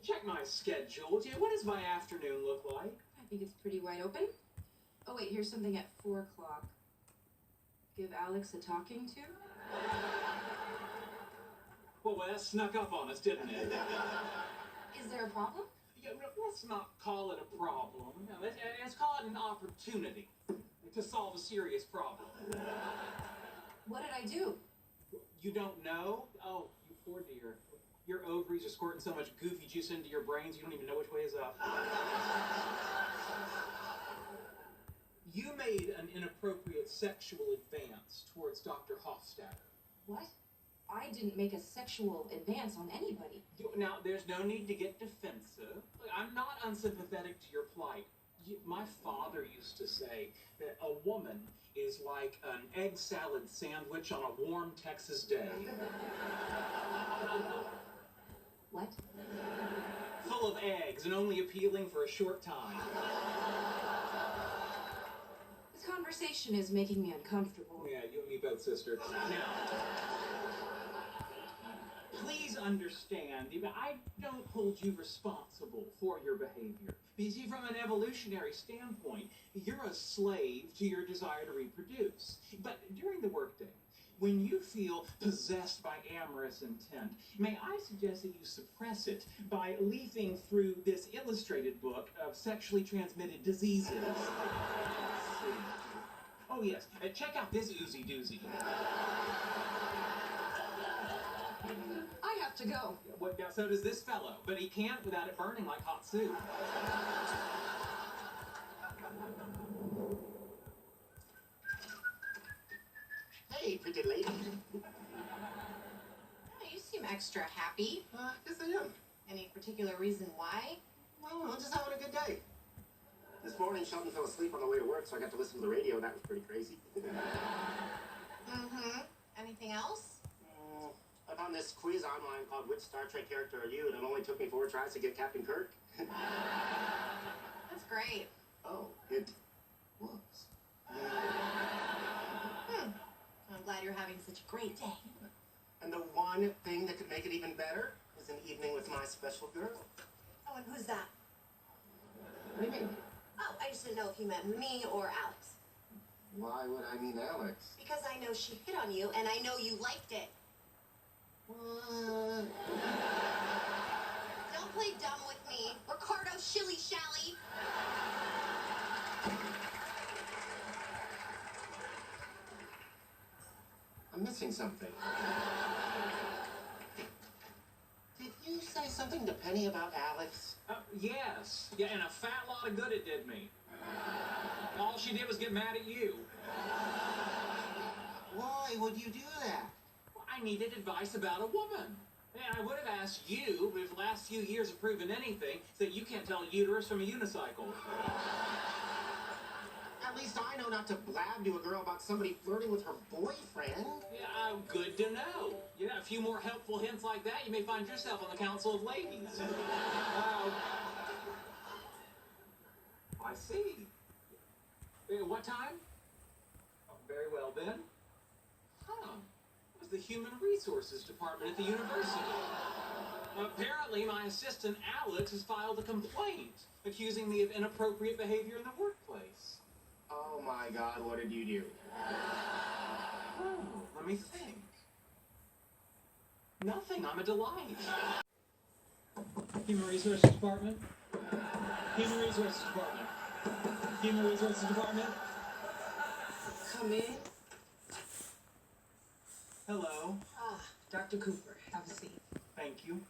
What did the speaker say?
check my schedule. What does my afternoon look like? I think it's pretty wide open. Oh wait, here's something at 4 o'clock. Give Alex a talking to? Well, that snuck up on us, didn't it? Is there a problem? Yeah, let's not call it a problem. No, let's call it an opportunity to solve a serious problem. What did I do? You don't know? Oh, you poor dear. Your ovaries are squirting so much goofy juice into your brains, you don't even know which way is up. You made an inappropriate sexual advance towards Dr. Hofstadter. What? I didn't make a sexual advance on anybody. Now, there's no need to get defensive. I'm not unsympathetic to your plight. My father used to say that a woman is like an egg salad sandwich on a warm Texas day. What? Full of eggs and only appealing for a short time. This conversation is making me uncomfortable. Yeah, you and me both, sister. Now, please understand, I don't hold you responsible for your behavior. Because see, from an evolutionary standpoint, you're a slave to your desire to reproduce. But during the workday, when you feel possessed by amorous intent, may I suggest that you suppress it by leafing through this illustrated book of sexually transmitted diseases. Oh yes, check out this oozy doozy. I have to go. Well, yeah, so does this fellow, but he can't without it burning like hot soup. Hey, pretty lady. You seem extra happy. Yes, I am. Any particular reason why? Well, I'm just having a good day. This morning, Sheldon fell asleep on the way to work, so I got to listen to the radio. That was pretty crazy. Mm-hmm. Anything else? I found this quiz online called Which Star Trek Character Are You? And it only took me 4 tries to get Captain Kirk. That's great. Oh, it was. I'm glad you're having such a great day. And the one thing that could make it even better is an evening with my special girl. Oh, and who's that? What do you mean? Oh, I just didn't know if you meant me or Alex. Why would I mean Alex? Because I know she hit on you, and I know you liked it. What? Don't play dumb with me, Ricardo Shilly-Shally. I'm missing something. Did you say something to Penny about Alex? Yes. Yeah, and a fat lot of good it did me. All she did was get mad at you. Why would you do that? I needed advice about a woman. And I would have asked you, but if the last few years have proven anything, that you can't tell a uterus from a unicycle. At least I know not to blab to a girl about somebody flirting with her boyfriend. Yeah, good to know. Yeah, a few more helpful hints like that, you may find yourself on the Council of Ladies. I see. What time? Oh, very well then. Huh. It was the Human Resources Department at the university. Apparently, my assistant Alex has filed a complaint accusing me of inappropriate behavior in the workplace. Oh my God, what did you do? Oh, let me think. Nothing, I'm a delight. Human Resources Department. Human Resources Department. Human Resources Department. Come in. Hello. Dr. Cooper, have a seat. Thank you.